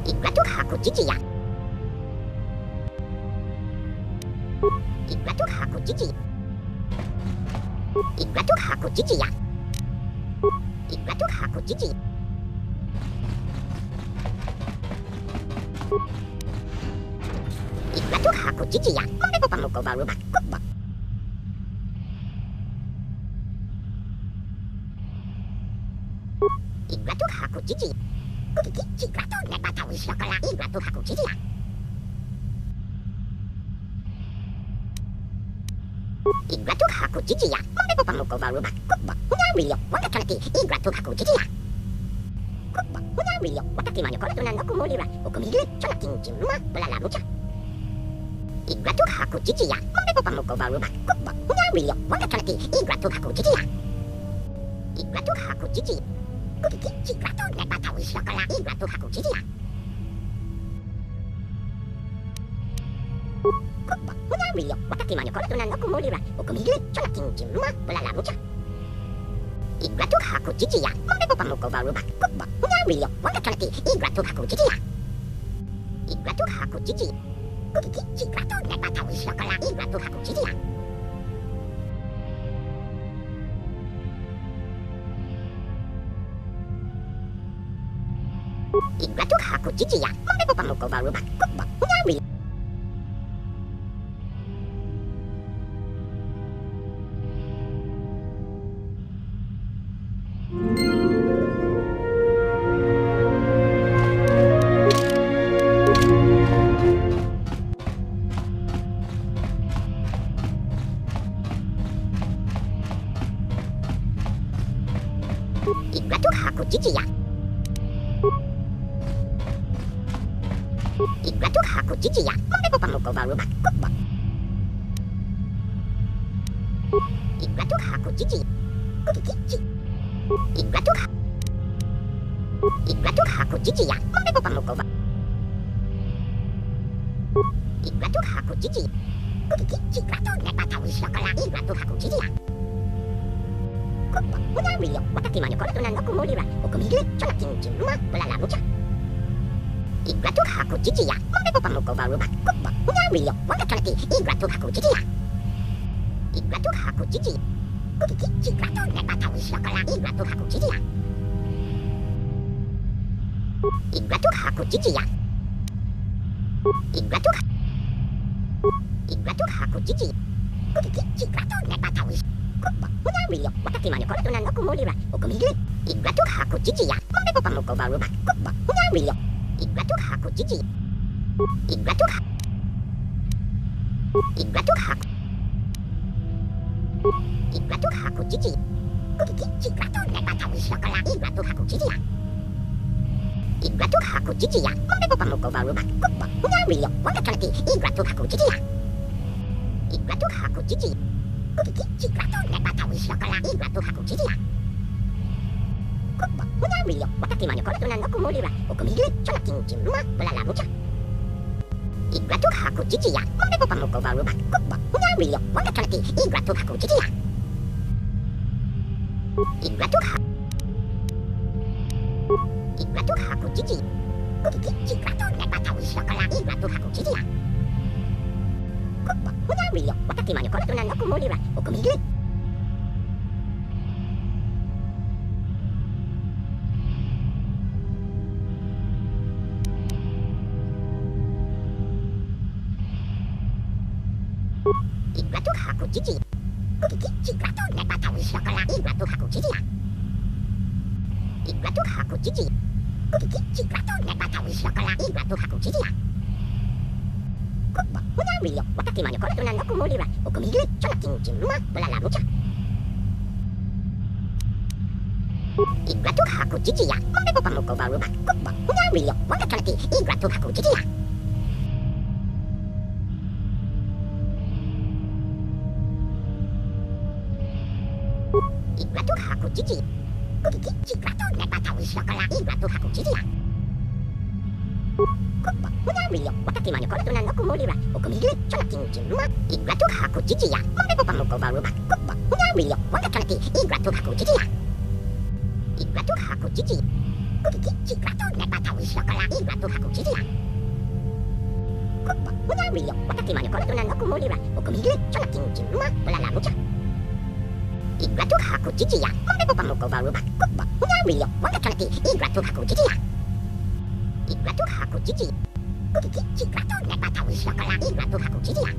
이과도 하고 지지야. 이과도 하고 지지. 이과도 하고 지지야. 이과도 하고 지지. 이과도 하고 지지야. 먹고 밥 먹고 바로 막 꼭. 이과도 하고 지지. 이과도 내가 다 우시러 거라. 이과도 하고 지지야. 이과도 하고 지지야. 먹고 밥 먹고 바로 막 꼭. 그냥 밀려. 왔다 저렇게 이과도 하고 지지야. 꼭. 그냥 밀려. 왔다 기만요. 걸어도나 넣고 몰리라. 오금이를 저렇게 찜마 몰라라 무자. 이과도 하고 지지야. 먹고 밥 먹고 바로 막 꼭. 그냥 밀려. 왔다 저렇게 이과도 하고 지지야. 이과도 하고 지지. 이과도 내가 다 우시러 거라. 이과도 하고 지지야. 그냥 밀려. 왔다 기만요. 걸어도나 넣고 몰리라. 오금이를 저렇게 찜마 몰라라 무자. 이과도 하고 지지야. 먹고 밥 먹고 바로 막 꼭. 그냥 밀려. 왔다 저렇게 이과도 하고 지지야. 이과도 하고 지지. 이과도 내가 다 우시러 거라. 이과도 하고 지지야. 이과도 하고 지지야. 먹고 밥 먹고 바로 막 꼭. 그냥 밀려. 이과도 하고 지지야. 이과도 하고 지지야. 먹고 밥 먹고 바로 막 꼭. 이과도 하고 지지. 이과도 하고 지지야. 먹고 밥 먹고 바. 이과도 하고 지지. 이과도 내가 다 우시러 거라. 이과도 하고 지지야. 그냥 밀려. 왔다 기만요. 걸어도나 넣고 몰리라. 오금이를 저렇게 찜마 몰라라 무자. 이과도 하고 지지야. 먹고 밥 먹고 바로 막 꼭. 그냥 밀려. 왔다 저렇게 이과도 하고 지지야. 이과도 하고 지지. 이과도 내가 다 우시러 거라. 이과도 하고 지지야. 이과도 하고 지지야. 이과도 하고 지지. 이과도 내가 다 우시러 그냥 밀려. 왔다 기만요. 걸어도나 넣고 몰리라. 오금이를 이과도 하고 지지야. 먹고 밥 먹고 바로 막 꼭. 그냥 밀려. 이과도 하고 지지. 이과도 하고 이과도 하고 지지. 이과도 내가 다 우시러 거라. 이과도 하고 지지야. 이과도 하고 지지야. 먹고 밥 먹고 바로 막 꼭. 그냥 밀려. 왔다 저렇게 이과도 하고 지지야. 이과도 하고 지지. 이과도 내가 다 우시러 거라. 이과도 하고 지지야. 그냥 밀려. 왔다 기만요. 걸어도나 넣고 몰리라. 오금이를 저렇게 찜마 몰라라 무자. 이과도 하고 지지야. 먹고 밥 먹고 바로 막 꼭. 그냥 밀려. 왔다 저렇게 이과도 하고 지지야. 이과도 하고 지지. 이과도 내가 다 우시러 거라. 이과도 하고 지지야. 그냥 밀려. 왔다 기만요. 걸어도나 넣고 몰리라. 오금이를 이과도 하고 지지. 이과도 내가 다 우시러 거라. 이과도 하고 지지야. 이과도 하고 지지. 이과도 내가 다 우시러 거라. 이과도 하고 지지야. 그냥 밀려. 왔다 기만요. 걸어도나 넣고 몰리라. 오금이를 저렇게 찜마 몰라라 무자. 이과도 하고 지지야. 먹고 밥 먹고 바로 막 꼭. 그냥 밀려. 왔다 저렇게 이과도 하고 지지야. 이과도 하고 지지. Kukiki, Cigrato, Nepata, Wishokola, Igrato, Hakuchiria. Kukba, Munario, Wataki Maniokola, Nokumolira, Okumiri, Chonakin, Jimma, Igrato, Hakuchiria, Mambo Pamoko Baruba, Kukba, Munario, Watakanati, Igrato, Hakuchiria. Igrato, Hakuchiria. Kukiki, Cigrato, Nepata, Wishokola, Igrato, Hakuchiria. Kukba, Munario, Wataki Maniokola, Nokumolira, Okumiri, Chonakin, Jimma, Lala Mucha. Igrato, Hakuchiria, Mambo Pamoko Baruba, Kukba, Munario, Watakanati, Igrato, Hakuchiria. Igrato, Hakuchiria. Kukiki, Cigrato, Nepata, Wishokola, Igrato, Hakuchiria.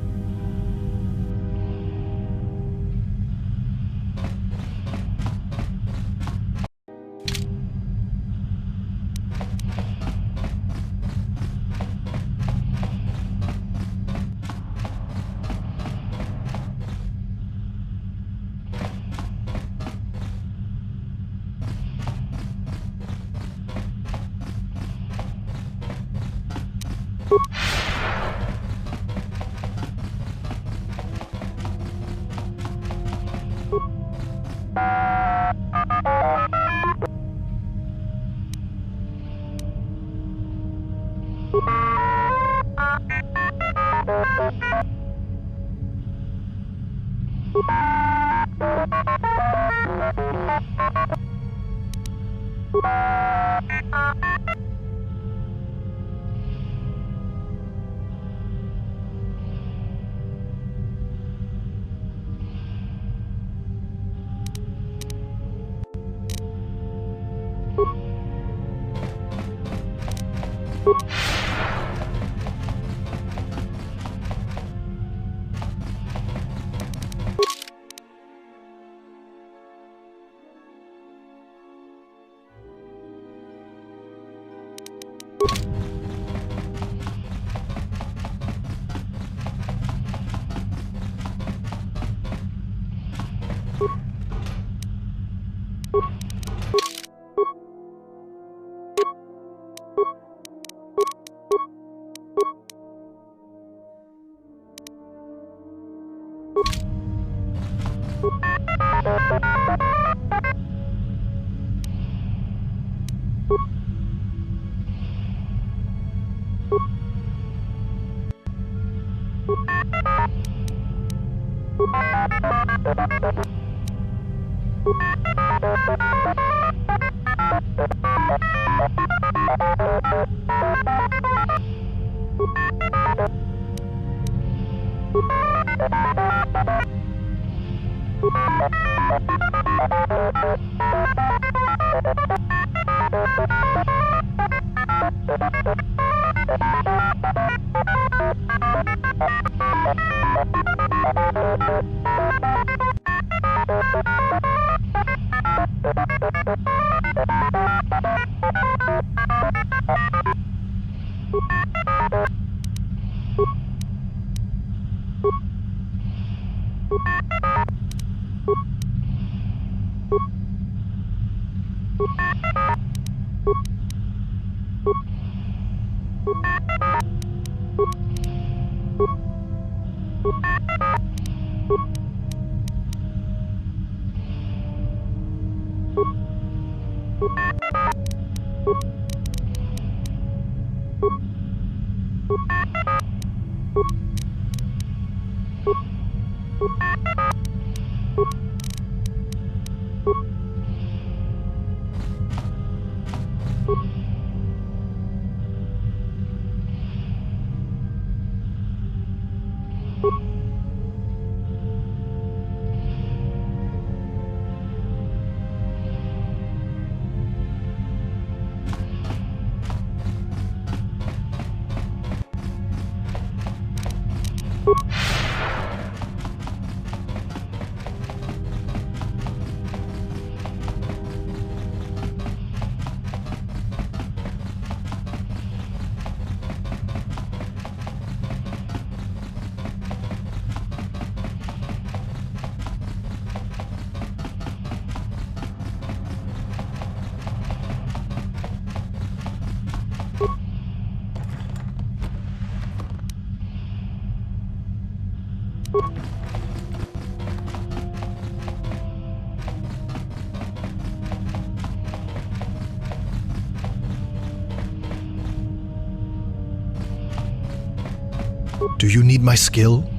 Do you need my skill?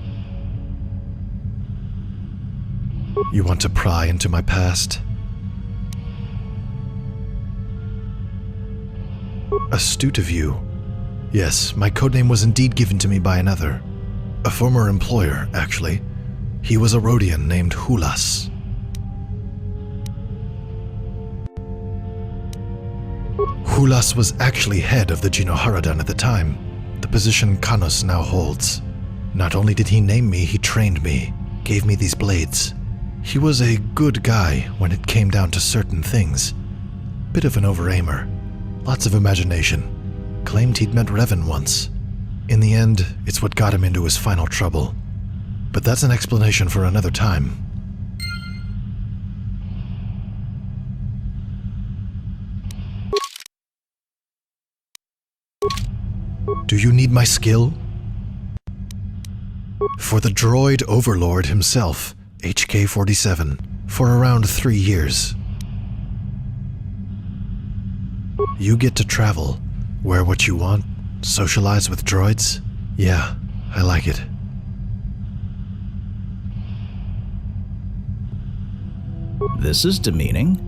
You want to pry into my past? Astute of you. Yes, my codename was indeed given to me by another. A former employer, actually. He was a Rhodian named Hulas. Hulas was actually head of the Genoharadan at the time, the position Kanos now holds. Not only did he name me, he trained me, gave me these blades. He was a good guy when it came down to certain things. Bit of an overaimer, lots of imagination. Claimed he'd met Revan once. In the end, it's what got him into his final trouble. But that's an explanation for another time. Do you need my skill? For the droid overlord himself, HK-47, for around 3 years. You get to travel, wear what you want, socialize with droids. Yeah, I like it. This is demeaning.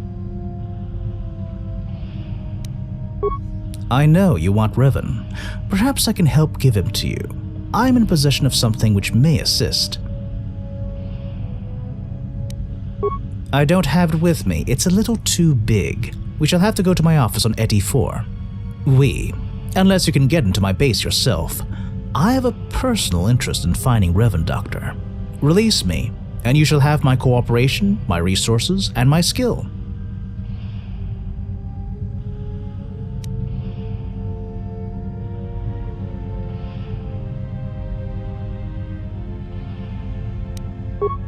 I know you want Revan. Perhaps I can help give him to you. I'm in possession of something which may assist. I don't have it with me. It's a little too big. We shall have to go to my office on Eti 4. Unless you can get into my base yourself. I have a personal interest in finding Revan Doctor. Release me, and you shall have my cooperation, my resources, and my skill.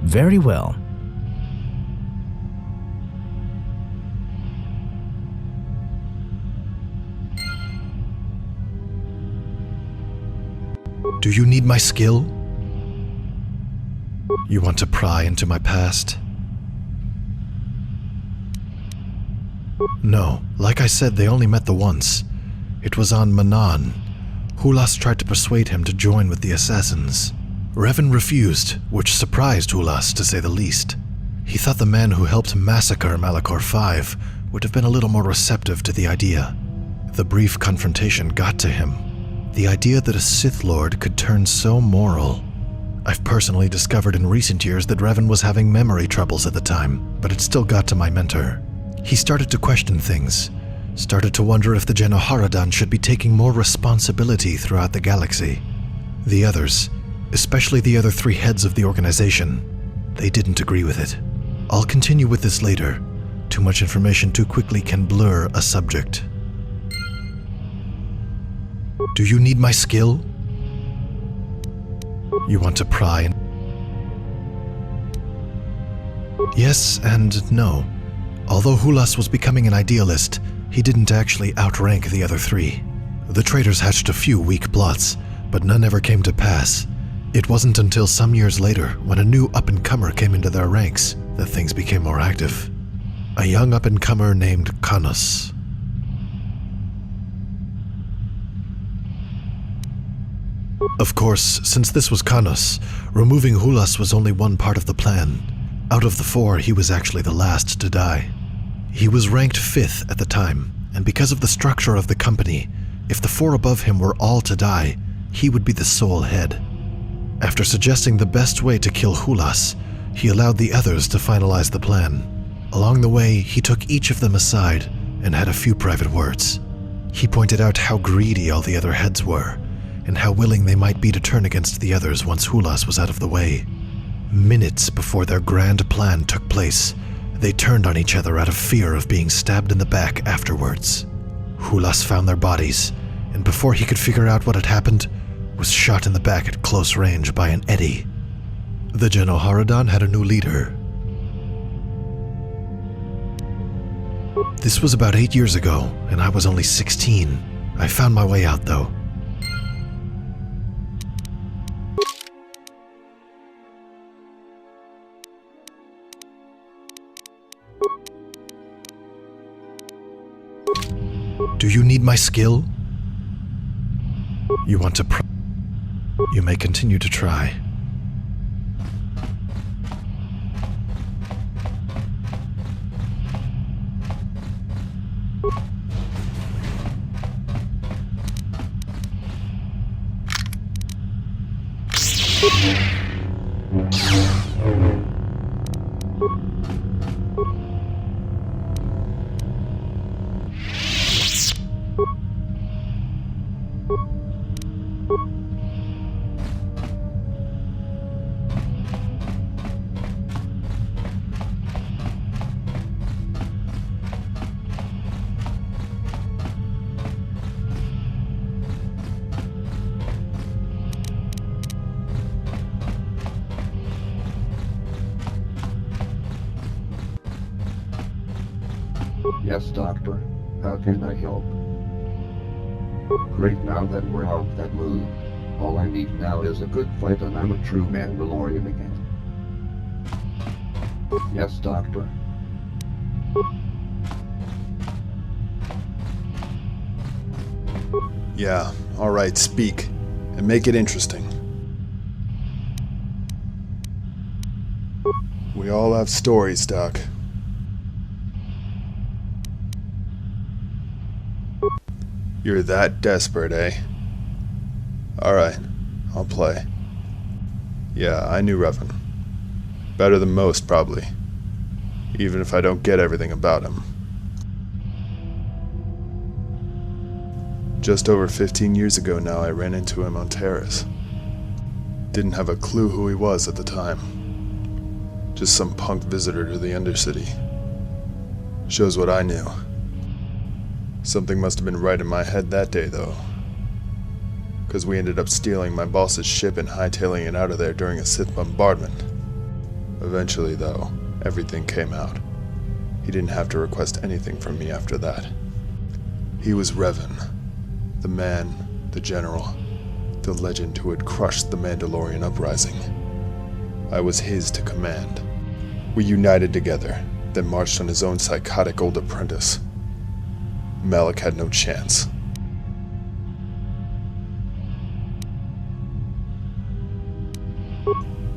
Very well. Do you need my skill? You want to pry into my past? No, like I said, they only met the once. It was on Manan. Hulas tried to persuade him to join with the assassins. Revan refused, which surprised Hulas to say the least. He thought the man who helped massacre Malachor V would have been a little more receptive to the idea. The brief confrontation got to him. The idea that a Sith Lord could turn so moral. I've personally discovered in recent years that Revan was having memory troubles at the time, but it still got to my mentor. He started to question things, started to wonder if the Genoharadan should be taking more responsibility throughout the galaxy. The others, especially the other 3 heads of the organization, they didn't agree with it. I'll continue with this later. Too much information too quickly can blur a subject. Do you need my skill? You want to pry? Yes and no. Although Hulas was becoming an idealist, he didn't actually outrank the other 3. The traitors hatched a few weak plots, but none ever came to pass. It wasn't until some years later, when a new up-and-comer came into their ranks, that things became more active. A young up-and-comer named Kanos. Of course, since this was Kanos, removing Hulas was only one part of the plan. Out of the 4, he was actually the last to die. He was ranked 5th at the time, and because of the structure of the company, if the 4 above him were all to die, he would be the sole head. After suggesting the best way to kill Hulas, he allowed the others to finalize the plan. Along the way, he took each of them aside and had a few private words. He pointed out how greedy all the other heads were, and how willing they might be to turn against the others once Hulas was out of the way. Minutes before their grand plan took place, they turned on each other out of fear of being stabbed in the back afterwards. Hulas found their bodies, and before he could figure out what had happened, was shot in the back at close range by an eddy. The Genoharadan had a new leader. This was about 8 years ago, and I was only 16. I found my way out, though. Do you need my skill? You want to You may continue to try. Yes, Doctor. How can I help? Great, now that we're off that move, all I need now is a good fight and I'm a true Mandalorian again. Yes, Doctor. Yeah, alright, speak. And make it interesting. We all have stories, Doc. You're that desperate, eh? Alright, I'll play. Yeah, I knew Revan. Better than most, probably. Even if I don't get everything about him. Just over 15 years ago now, I ran into him on Terrace. Didn't have a clue who he was at the time. Just some punk visitor to the Undercity. Shows what I knew. Something must have been right in my head that day, though. 'Cause we ended up stealing my boss's ship and hightailing it out of there during a Sith bombardment. Eventually, though, everything came out. He didn't have to request anything from me after that. He was Revan. The man, the general, the legend who had crushed the Mandalorian uprising. I was his to command. We united together, then marched on his own psychotic old apprentice. Malik had no chance.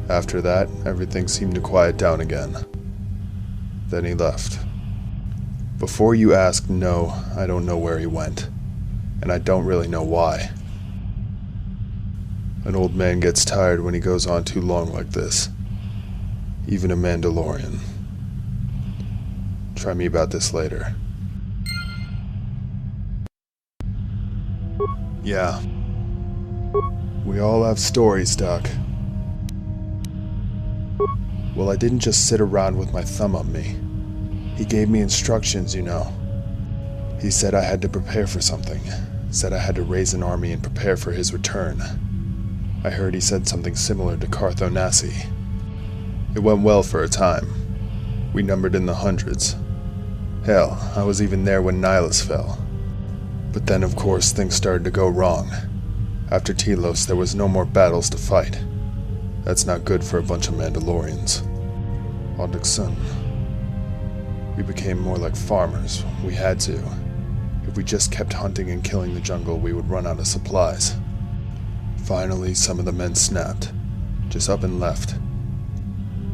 After that, everything seemed to quiet down again. Then he left. Before you ask, no, I don't know where he went. And I don't really know why. An old man gets tired when he goes on too long like this. Even a Mandalorian. Try me about this later. Yeah. We all have stories, Doc. Well, I didn't just sit around with my thumb up me. He gave me instructions, you know. He said I had to prepare for something. Said I had to raise an army and prepare for his return. I heard he said something similar to Cartho Nassi. It went well for a time. We numbered in the hundreds. Hell, I was even there when Nihilus fell. But then, of course, things started to go wrong. After Telos, there was no more battles to fight. That's not good for a bunch of Mandalorians. Audixon. We became more like farmers. We had to. If we just kept hunting and killing the jungle, we would run out of supplies. Finally, some of the men snapped. Just up and left.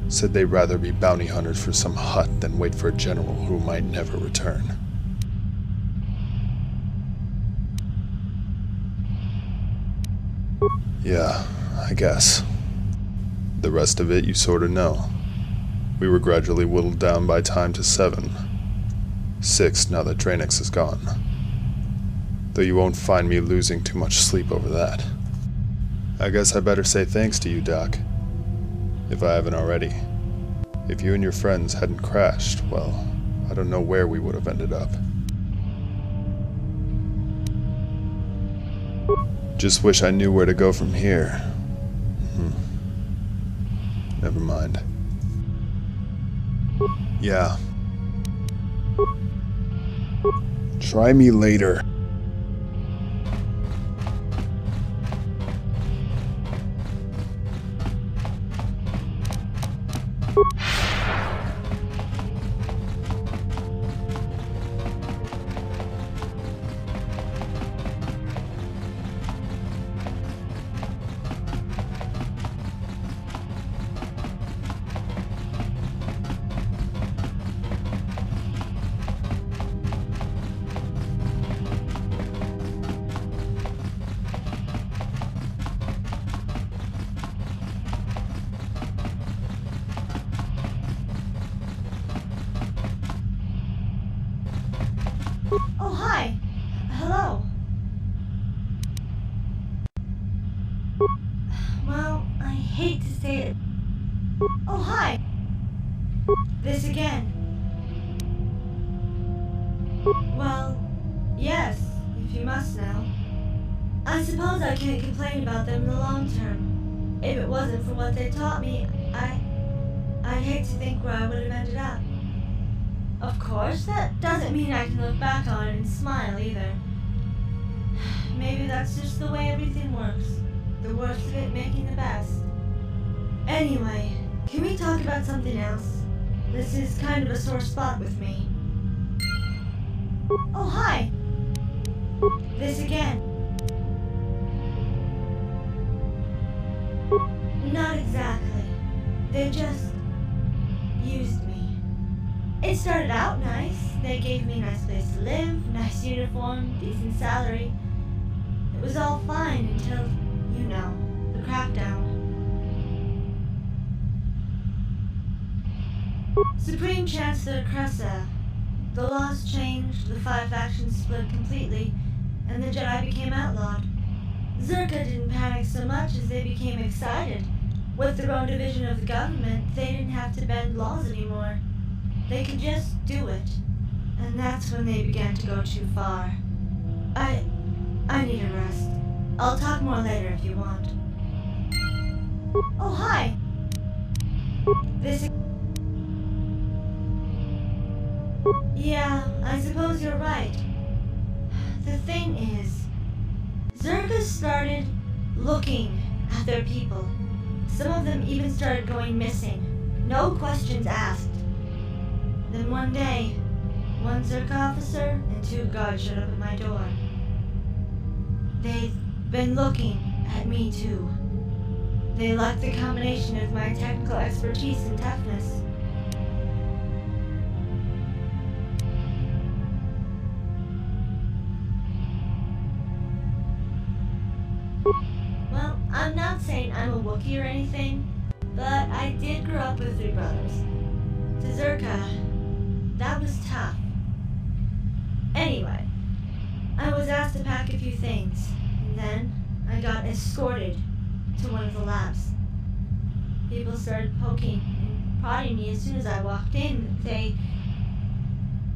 Said they'd rather be bounty hunters for some hut than wait for a general who might never return. Yeah, I guess. The rest of it you sort of know. We were gradually whittled down by time to 7. 6 now that Draenix is gone. Though you won't find me losing too much sleep over that. I guess I better say thanks to you, Doc. If I haven't already. If you and your friends hadn't crashed, well, I don't know where we would have ended up. Just wish I knew where to go from here. Never mind. Yeah. Try me later. Oh, hi. Hello. Well, I hate to say it. Oh, hi. This again. Well, yes, if you must know. I suppose I can't complain about them in the long term. If it wasn't for what they taught me, I'd hate to think where I would have ended up. Of course, that doesn't mean I can look back on it and smile either. Maybe that's just the way everything works. The worst of it making the best. Anyway, can we talk about something else? This is kind of a sore spot with me. Oh, hi! This again. Not exactly. They just used me. It started out nice. They gave me a nice place to live, nice uniform, decent salary. It was all fine until, you know, the crackdown. Supreme Chancellor Cressa. The laws changed, the 5 factions split completely, and the Jedi became outlawed. Zerka didn't panic so much as they became excited. With their own division of the government, they didn't have to bend laws anymore. They could just do it. And that's when they began to go too far. I need a rest. I'll talk more later if you want. Oh, hi! This... Yeah, I suppose you're right. The thing is, Zerka started looking at their people. Some of them even started going missing. No questions asked. Then one day, one Zerka officer and 2 guards showed up at my door. They've been looking at me too. They liked the combination of my technical expertise and toughness. Well, I'm not saying I'm a Wookiee or anything, but I did grow up with 3 brothers. To Zerka, that was tough. Anyway, I was asked to pack a few things, and then I got escorted to one of the labs. People started poking and prodding me as soon as I walked in.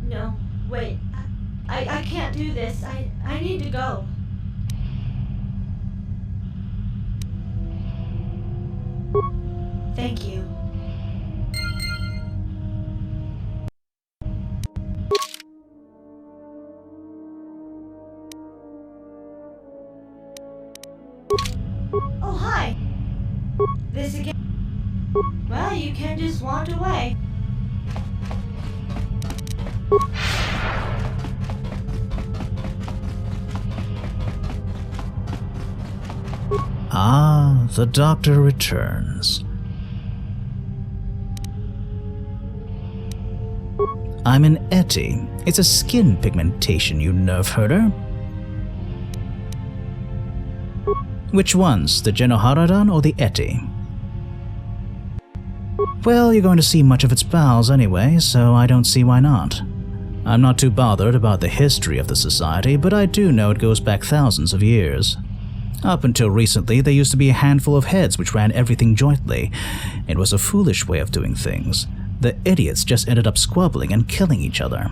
No, wait, I can't do this. I need to go. Thank you. Oh, hi! This again? Well, you can just wander away. Ah, the doctor returns. I'm an Eti. It's a skin pigmentation, you nerve herder. Which ones, the Genoharadan or the Eti? Well, you're going to see much of its bowels anyway, so I don't see why not. I'm not too bothered about the history of the society, but I do know it goes back thousands of years. Up until recently, there used to be a handful of heads which ran everything jointly. It was a foolish way of doing things. The idiots just ended up squabbling and killing each other.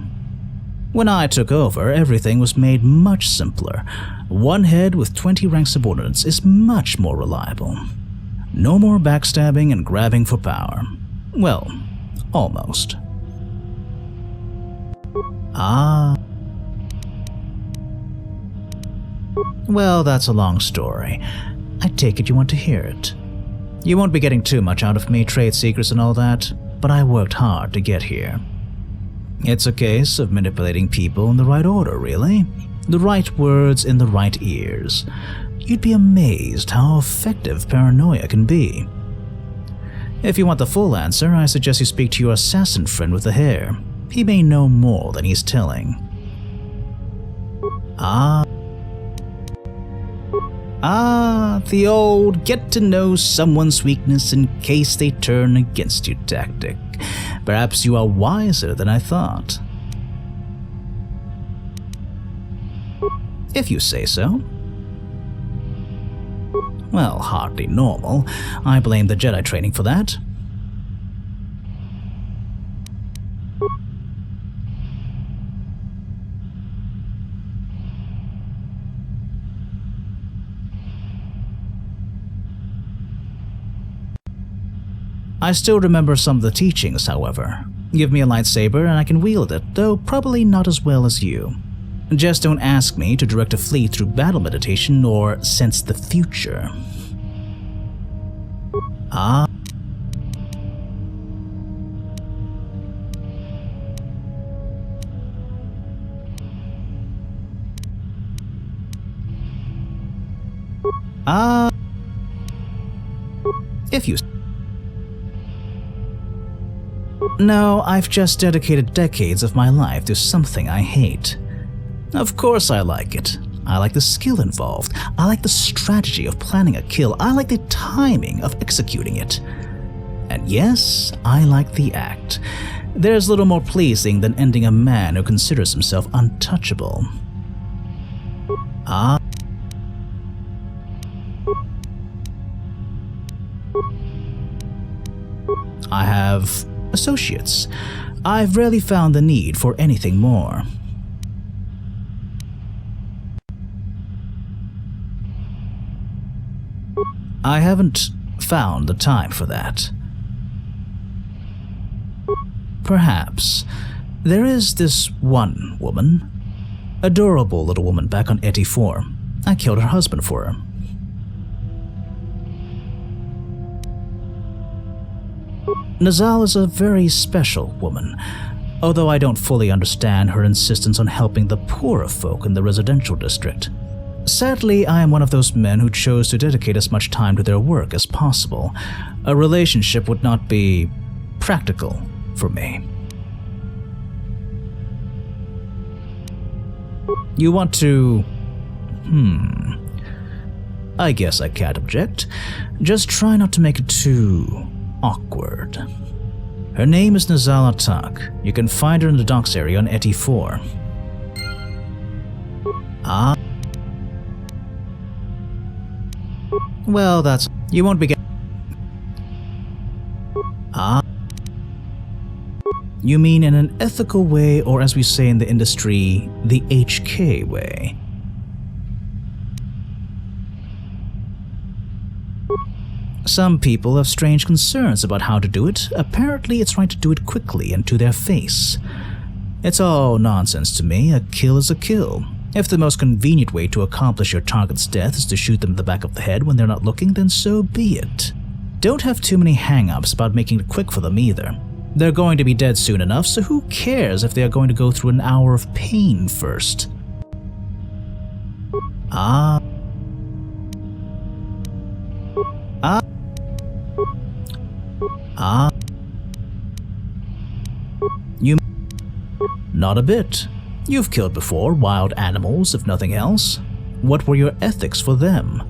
When I took over, everything was made much simpler. One head with 20 rank subordinates is much more reliable. No more backstabbing and grabbing for power. Well, almost. Ah. Well, that's a long story. I take it you want to hear it. You won't be getting too much out of me, trade secrets and all that, but I worked hard to get here. It's a case of manipulating people in the right order, really. The right words in the right ears. You'd be amazed how effective paranoia can be. If you want the full answer, I suggest you speak to your assassin friend with the hair. He may know more than he's telling. The old get to know someone's weakness in case they turn against you tactic. Perhaps you are wiser than I thought. If you say so. Well, hardly normal. I blame the Jedi training for that. I still remember some of the teachings, however. Give me a lightsaber and I can wield it, though probably not as well as you. Just don't ask me to direct a fleet through battle meditation or sense the future. Ah. If you... No, I've just dedicated decades of my life to something I hate. Of course I like it. I like the skill involved. I like the strategy of planning a kill. I like the timing of executing it. And yes, I like the act. There's little more pleasing than ending a man who considers himself untouchable. Ah. I have associates. I've rarely found the need for anything more. I haven't found the time for that. Perhaps. There is this one woman. Adorable little woman back on Eti 4. I killed her husband for her. Nazal is a very special woman, although I don't fully understand her insistence on helping the poorer folk in the residential district. Sadly, I am one of those men who chose to dedicate as much time to their work as possible. A relationship would not be practical for me. You want to... I guess I can't object. Just try not to make it too awkward. Her name is Nazal Atak. You can find her in the docks area on Eti 4. Ah. Well, that's... You won't be getting... Ah. You mean in an ethical way, or as we say in the industry, the HK way? Some people have strange concerns about how to do it. Apparently, it's right to do it quickly and to their face. It's all nonsense to me. A kill is a kill. If the most convenient way to accomplish your target's death is to shoot them in the back of the head when they're not looking, then so be it. Don't have too many hang-ups about making it quick for them either. They're going to be dead soon enough, so who cares if they are going to go through an hour of pain first? Ah. Ah. Ah. You... Not a bit. You've killed before, wild animals, if nothing else. What were your ethics for them?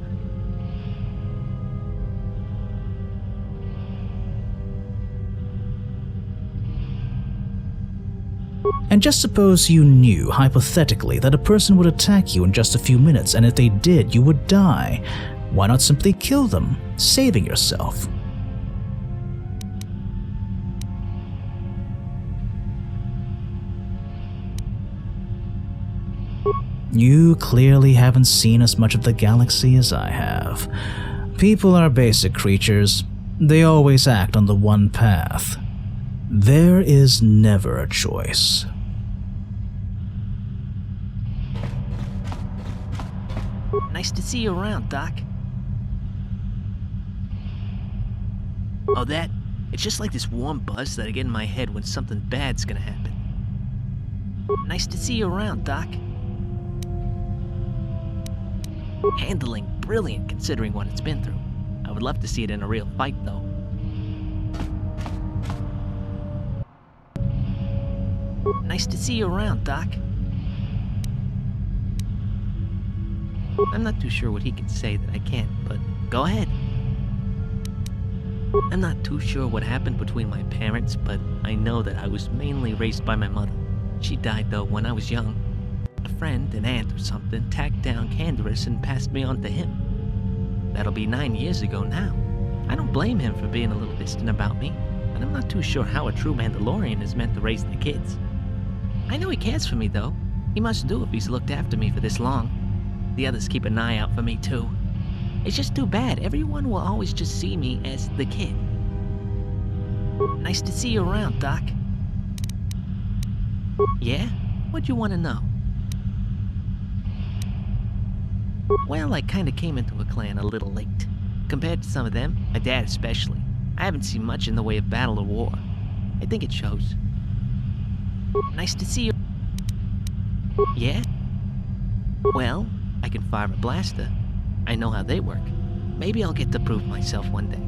And just suppose you knew, hypothetically, that a person would attack you in just a few minutes, and if they did, you would die. Why not simply kill them, saving yourself? You clearly haven't seen as much of the galaxy as I have. People are basic creatures. They always act on the one path. There is never a choice. Nice to see you around, Doc. Oh, that? It's just like this warm buzz that I get in my head when something bad's gonna happen. Nice to see you around, Doc. Handling brilliant considering what it's been through. I would love to see it in a real fight, though. Nice to see you around, Doc. I'm not too sure what he can say that I can't, but go ahead. I'm not too sure what happened between my parents, but I know that I was mainly raised by my mother. She died, though, when I was young. A friend, an aunt or something, tacked down Canderous and passed me on to him. That'll be 9 years ago now. I don't blame him for being a little distant about me, but I'm not too sure how a true Mandalorian is meant to raise the kids. I know he cares for me, though. He must do if he's looked after me for this long. The others keep an eye out for me, too. It's just too bad. Everyone will always just see me as the kid. Nice to see you around, Doc. Yeah? What'd you want to know? Well, I kinda came into a clan a little late. Compared to some of them, my dad especially, I haven't seen much in the way of battle or war. I think it shows. Nice to see you. Yeah? Well, I can fire a blaster. I know how they work. Maybe I'll get to prove myself one day.